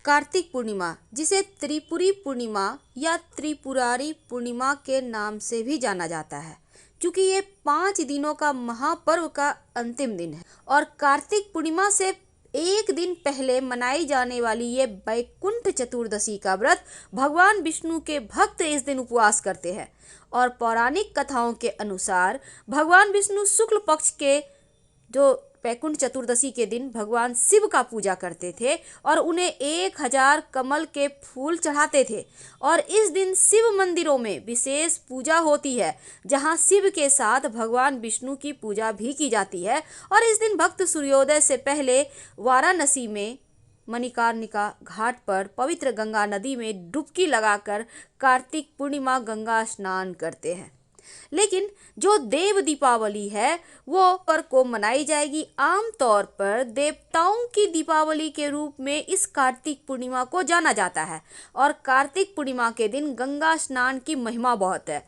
कार्तिक पूर्णिमा, जिसे त्रिपुरी पूर्णिमा या त्रिपुरारी पूर्णिमा के नाम से भी जाना जाता है, क्योंकि ये 5 दिनों का महापर्व का अंतिम दिन है। और कार्तिक पूर्णिमा से एक दिन पहले मनाई जाने वाली ये वैकुंठ चतुर्दशी का व्रत भगवान विष्णु के भक्त इस दिन उपवास करते हैं। और पौराणिक कथाओं के अनुसार भगवान विष्णु शुक्ल पक्ष के जो वैकुंठ चतुर्दशी के दिन भगवान शिव का पूजा करते थे और उन्हें 1000 कमल के फूल चढ़ाते थे। और इस दिन शिव मंदिरों में विशेष पूजा होती है, जहां शिव के साथ भगवान विष्णु की पूजा भी की जाती है। और इस दिन भक्त सूर्योदय से पहले वाराणसी में मणिकर्णिका घाट पर पवित्र गंगा नदी में डुबकी लगाकर कार्तिक पूर्णिमा गंगा स्नान करते हैं। लेकिन जो देव दीपावली है वो पर को मनाई जाएगी। आमतौर पर देवताओं की दीपावली के रूप में इस कार्तिक पूर्णिमा को जाना जाता है। और कार्तिक पूर्णिमा के दिन गंगा स्नान की महिमा बहुत है।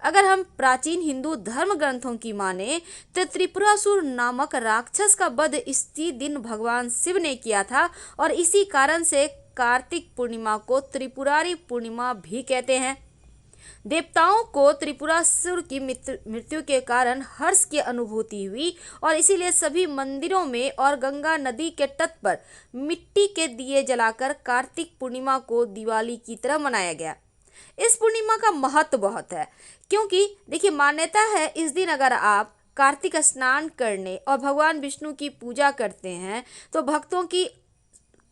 अगर हम प्राचीन हिंदू धर्म ग्रंथों की माने तो त्रिपुरासुर नामक राक्षस का वध इसी दिन भगवान शिव ने किया था। और इसी कारण से कार्तिक पूर्णिमा को त्रिपुरारी पूर्णिमा भी कहते हैं। देवताओं को त्रिपुरासुर की मृत्यु के कारण हर्ष की अनुभूति हुई और इसीलिए सभी मंदिरों में और गंगा नदी के तट पर मिट्टी के दिए जलाकर कार्तिक पूर्णिमा को दिवाली की तरह मनाया गया। इस पूर्णिमा का महत्व बहुत है, क्योंकि देखिए मान्यता है इस दिन अगर आप कार्तिक स्नान करने और भगवान विष्णु की पूजा करते हैं तो भक्तों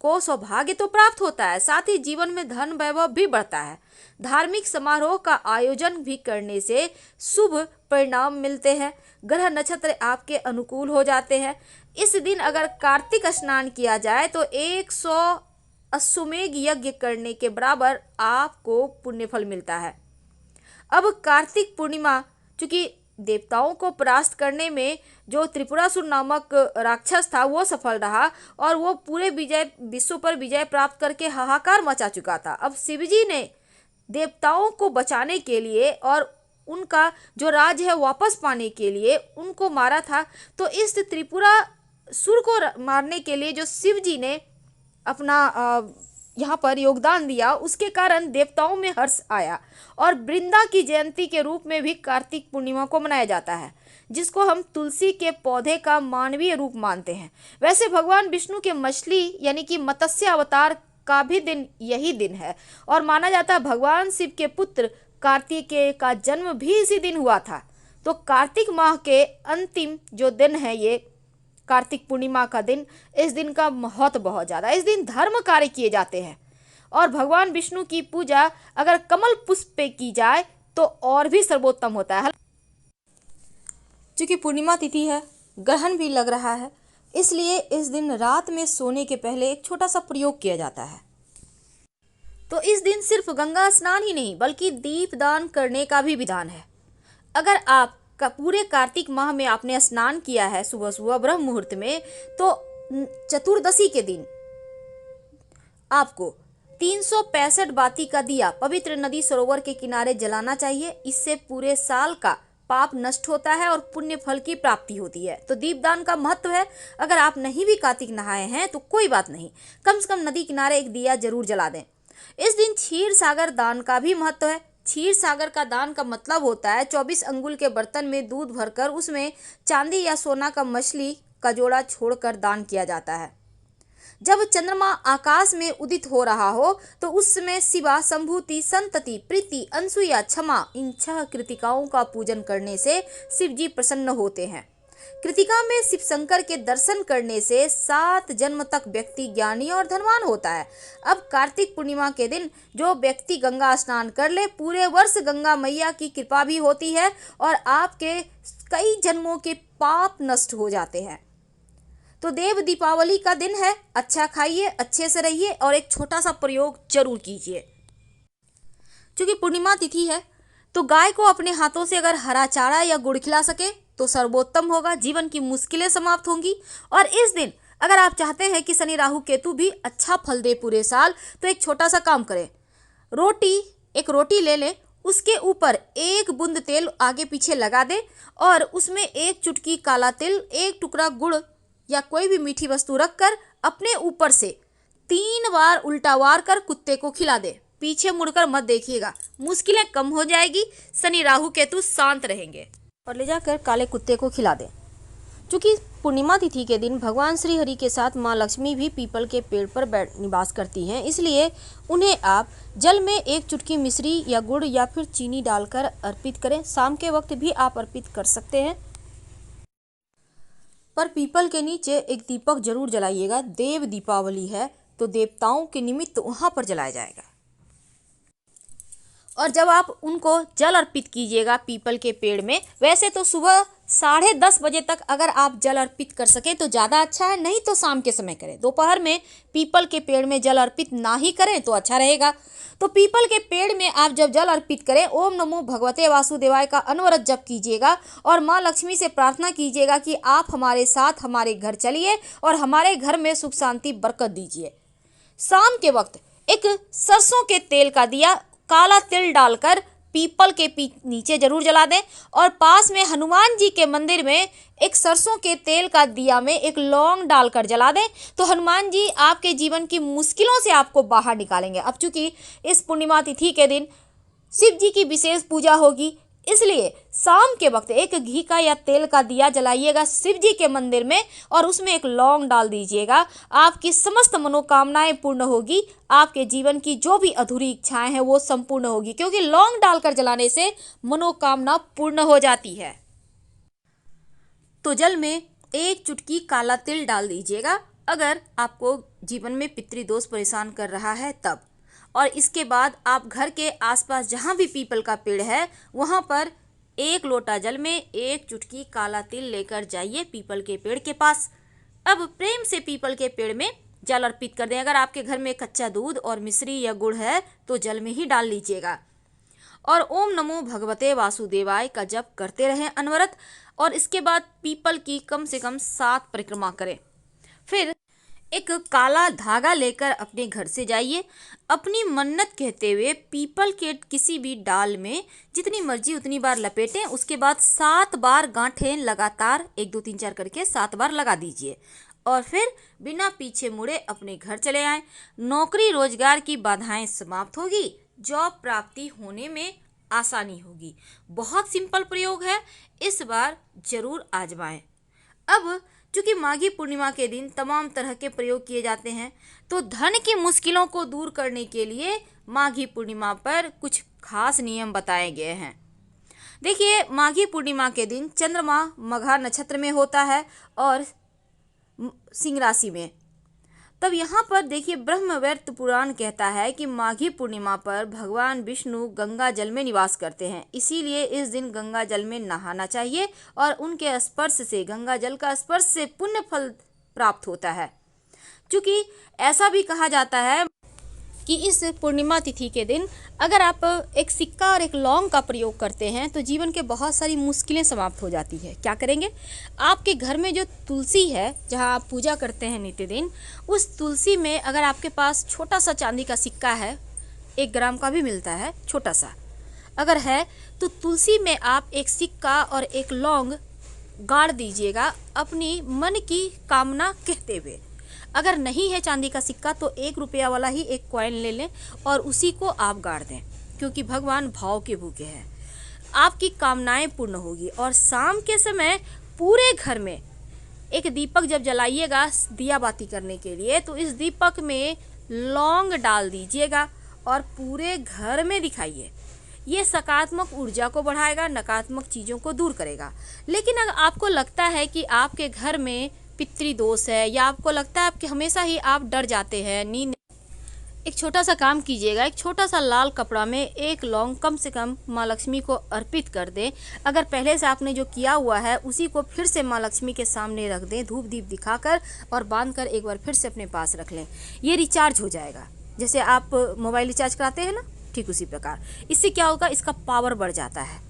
को सौभाग्य तो प्राप्त होता है, साथ ही जीवन में धन वैभव भी बढ़ता है। धार्मिक समारोह का आयोजन भी करने से शुभ परिणाम मिलते हैं। ग्रह नक्षत्र आपके अनुकूल हो जाते हैं। इस दिन अगर कार्तिक स्नान किया जाए तो 100 अश्वमेध यज्ञ करने के बराबर आपको पुण्य फल मिलता है। अब कार्तिक पूर्णिमा, चूंकि देवताओं को परास्त करने में जो त्रिपुरासुर नामक राक्षस था वो सफल रहा और वो पूरे विश्व पर विजय प्राप्त करके हाहाकार मचा चुका था। अब शिवजी ने देवताओं को बचाने के लिए और उनका जो राज है वापस पाने के लिए उनको मारा था। तो इस त्रिपुरासुर को मारने के लिए जो शिवजी ने अपना यहाँ पर योगदान दिया, उसके कारण देवताओं में हर्ष आया। और वृंदा की जयंती के रूप में भी कार्तिक पूर्णिमा को मनाया जाता है, जिसको हम तुलसी के पौधे का मानवीय रूप मानते हैं। वैसे भगवान विष्णु के मछली यानी कि मत्स्य अवतार का भी दिन यही दिन है और माना जाता है भगवान शिव के पुत्र कार्तिकेय का जन्म भी इसी दिन हुआ था। तो कार्तिक माह के अंतिम जो दिन है ये कार्तिक पूर्णिमा का दिन, इस दिन का महत्व बहुत ज़्यादा। इस दिन धर्म कार्य किए जाते हैं और भगवान विष्णु की पूजा अगर कमल पुष्प पे की जाए तो और भी सर्वोत्तम होता है। क्योंकि पूर्णिमा तिथि है, ग्रहण भी लग रहा है, इसलिए इस दिन रात में सोने के पहले एक छोटा सा प्रयोग किया जाता है। तो इस दिन सिर्फ गंगा स्नान ही नहीं बल्कि दीप दान करने का भी विधान है। अगर आप का पूरे कार्तिक माह में आपने स्नान किया है सुबह सुबह ब्रह्म मुहूर्त में, तो चतुर्दशी के दिन आपको 365 बाती का दिया पवित्र नदी सरोवर के किनारे जलाना चाहिए। इससे पूरे साल का पाप नष्ट होता है और पुण्य फल की प्राप्ति होती है। तो दीपदान का महत्व है। अगर आप नहीं भी कार्तिक नहाए हैं तो कोई बात नहीं, कम से कम नदी किनारे एक दिया जरूर जला दें। इस दिन क्षीर सागर दान का भी महत्व है। क्षीर सागर का दान का मतलब होता है 24 अंगुल के बर्तन में दूध भरकर उसमें चांदी या सोना का मछली का जोड़ा छोड़कर दान किया जाता है। जब चंद्रमा आकाश में उदित हो रहा हो तो उस समय शिवा, संभूति, संतति, प्रीति, अनसुईया, क्षमा इन 6 कृतिकाओं का पूजन करने से शिव जी प्रसन्न होते हैं। कृतिका में शिव शंकर के दर्शन करने से 7 जन्म तक व्यक्ति ज्ञानी और धनवान होता है। अब कार्तिक पूर्णिमा के दिन जो व्यक्ति गंगा स्नान कर ले, पूरे वर्ष गंगा मैया की कृपा भी होती है और आपके कई जन्मों के पाप नष्ट हो जाते हैं। तो देव दीपावली का दिन है, अच्छा खाइए, अच्छे से रहिए और एक छोटा सा प्रयोग जरूर कीजिए। क्योंकि पूर्णिमा तिथि है तो गाय को अपने हाथों से अगर हरा चारा या गुड़ खिला सके तो सर्वोत्तम होगा, जीवन की मुश्किलें समाप्त होंगी। और इस दिन अगर आप चाहते हैं कि शनि राहु केतु भी अच्छा फल दे पूरे साल, तो एक छोटा सा काम करें। एक रोटी ले लें, उसके ऊपर 1 बूंद तेल आगे पीछे लगा दें और उसमें 1 चुटकी काला तिल, 1 टुकड़ा गुड़ या कोई भी मीठी वस्तु रखकर अपने ऊपर से 3 बार उल्टा वार कर कुत्ते को खिला दे। पीछे मुड़कर मत देखिएगा, मुश्किलें कम हो जाएगी, शनि राहु केतु शांत रहेंगे। और ले जाकर काले कुत्ते को खिला दे। चूँकि पूर्णिमा तिथि के दिन भगवान श्री हरि के साथ माँ लक्ष्मी भी पीपल के पेड़ पर निवास करती हैं, इसलिए उन्हें आप जल में 1 चुटकी मिश्री या गुड़ या फिर चीनी डालकर अर्पित करें। शाम के वक्त भी आप अर्पित कर सकते हैं, पर पीपल के नीचे एक दीपक जरूर जलाइएगा। देव दीपावली है तो देवताओं के निमित्त वहां पर जलाया जाएगा। और जब आप उनको जल अर्पित कीजिएगा पीपल के पेड़ में, वैसे तो सुबह 10:30 बजे तक अगर आप जल अर्पित कर सकें तो ज़्यादा अच्छा है, नहीं तो शाम के समय करें। दोपहर में पीपल के पेड़ में जल अर्पित ना ही करें तो अच्छा रहेगा। तो पीपल के पेड़ में आप जब जल अर्पित करें, ओम नमो भगवते वासुदेवाय का अनवरत जप कीजिएगा और माँ लक्ष्मी से प्रार्थना कीजिएगा कि आप हमारे साथ हमारे घर चलिए और हमारे घर में सुख शांति बरकत दीजिए। शाम के वक्त एक सरसों के तेल का दिया काला तिल डालकर पीपल के नीचे जरूर जला दें और पास में हनुमान जी के मंदिर में एक सरसों के तेल का दिया में एक लौंग डालकर जला दें, तो हनुमान जी आपके जीवन की मुश्किलों से आपको बाहर निकालेंगे। अब चूंकि इस पूर्णिमा तिथि के दिन शिव जी की विशेष पूजा होगी, इसलिए शाम के वक्त एक घी का या तेल का दिया जलाइएगा शिव जी के मंदिर में और उसमें एक लौंग डाल दीजिएगा। आपकी समस्त मनोकामनाएं पूर्ण होगी, आपके जीवन की जो भी अधूरी इच्छाएं हैं वो संपूर्ण होगी, क्योंकि लौंग डालकर जलाने से मनोकामना पूर्ण हो जाती है। तो जल में 1 चुटकी काला तिल डाल दीजिएगा अगर आपको जीवन में पितृदोष परेशान कर रहा है तब। और इसके बाद आप घर के आसपास जहाँ भी पीपल का पेड़ है वहाँ पर 1 लोटा जल में 1 चुटकी काला तिल लेकर जाइए पीपल के पेड़ के पास। अब प्रेम से पीपल के पेड़ में जल अर्पित कर दें। अगर आपके घर में कच्चा दूध और मिश्री या गुड़ है तो जल में ही डाल लीजिएगा और ओम नमो भगवते वासुदेवाय का जप करते रहें अनवरत। और इसके बाद पीपल की कम से कम 7 परिक्रमा करें। फिर एक काला धागा लेकर अपने घर से जाइए, अपनी मन्नत कहते हुए पीपल के किसी भी डाल में जितनी मर्जी उतनी बार लपेटें। उसके बाद 7 बार गांठें लगातार 1 2 3 4 करके 7 बार लगा दीजिए और फिर बिना पीछे मुड़े अपने घर चले आएं। नौकरी रोजगार की बाधाएं समाप्त होगी, जॉब प्राप्ति होने में आसानी होगी। बहुत सिंपल प्रयोग है, इस बार जरूर आजमाएं। अब चूँकि माघी पूर्णिमा के दिन तमाम तरह के प्रयोग किए जाते हैं, तो धन की मुश्किलों को दूर करने के लिए माघी पूर्णिमा पर कुछ खास नियम बताए गए हैं। देखिए, माघी पूर्णिमा के दिन चंद्रमा मघा नक्षत्र में होता है और सिंह राशि में। तब यहाँ पर देखिए, ब्रह्मवैवर्त पुराण कहता है कि माघी पूर्णिमा पर भगवान विष्णु गंगा जल में निवास करते हैं, इसीलिए इस दिन गंगा जल में नहाना चाहिए और उनके स्पर्श से, गंगा जल का स्पर्श से पुण्य फल प्राप्त होता है। क्योंकि ऐसा भी कहा जाता है कि इस पूर्णिमा तिथि के दिन अगर आप एक सिक्का और एक लौंग का प्रयोग करते हैं तो जीवन के बहुत सारी मुश्किलें समाप्त हो जाती है। क्या करेंगे, आपके घर में जो तुलसी है जहां आप पूजा करते हैं नित्य दिन, उस तुलसी में अगर आपके पास छोटा सा चांदी का सिक्का है, 1 ग्राम का भी मिलता है छोटा सा, अगर है तो तुलसी में आप एक सिक्का और एक लौंग गाड़ दीजिएगा अपनी मन की कामना कहते हुए। अगर नहीं है चांदी का सिक्का तो 1 रुपया वाला ही एक कॉइन ले लें और उसी को आप गाड़ दें, क्योंकि भगवान भाव के भूखे हैं। आपकी कामनाएं पूर्ण होगी। और शाम के समय पूरे घर में एक दीपक जब जलाइएगा दिया बाती करने के लिए, तो इस दीपक में लौंग डाल दीजिएगा और पूरे घर में दिखाइए। ये सकारात्मक ऊर्जा को बढ़ाएगा, नकारात्मक चीज़ों को दूर करेगा। लेकिन अगर आपको लगता है कि आपके घर में पितृदोष है या आपको लगता है कि हमेशा ही आप डर जाते हैं, नींद, एक छोटा सा काम कीजिएगा, एक छोटा सा लाल कपड़ा में 1 लौंग कम से कम माँ लक्ष्मी को अर्पित कर दें। अगर पहले से आपने जो किया हुआ है उसी को फिर से माँ लक्ष्मी के सामने रख दें, धूप दीप दिखाकर और बांधकर एक बार फिर से अपने पास रख लें। ये रिचार्ज हो जाएगा, जैसे आप मोबाइल रिचार्ज कराते हैं ना, ठीक उसी प्रकार। इससे क्या होगा, इसका पावर बढ़ जाता है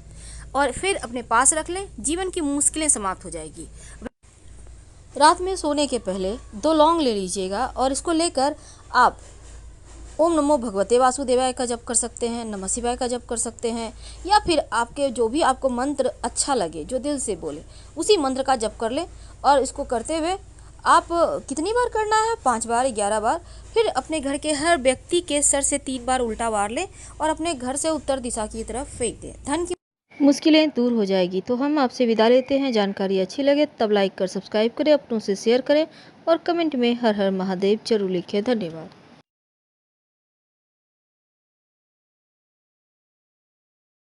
और फिर अपने पास रख लें, जीवन की मुश्किलें समाप्त हो जाएगी। रात में सोने के पहले 2 लौंग ले लीजिएगा और इसको लेकर आप ओम नमो भगवते वासुदेवाय का जप कर सकते हैं, नमः शिवाय का जप कर सकते हैं, या फिर आपके जो भी आपको मंत्र अच्छा लगे, जो दिल से बोले, उसी मंत्र का जप कर लें। और इसको करते हुए आप कितनी बार करना है, 5 बार, 11 बार। फिर अपने घर के हर व्यक्ति के सर से 3 बार उल्टा वार लें और अपने घर से उत्तर दिशा की तरफ फेंक दें। धन की मुश्किलें दूर हो जाएगी। तो हम आपसे विदा लेते हैं। जानकारी अच्छी लगे तब लाइक कर सब्सक्राइब करें, अपनों से शेयर करें और कमेंट में हर हर महादेव जरूर लिखें। धन्यवाद।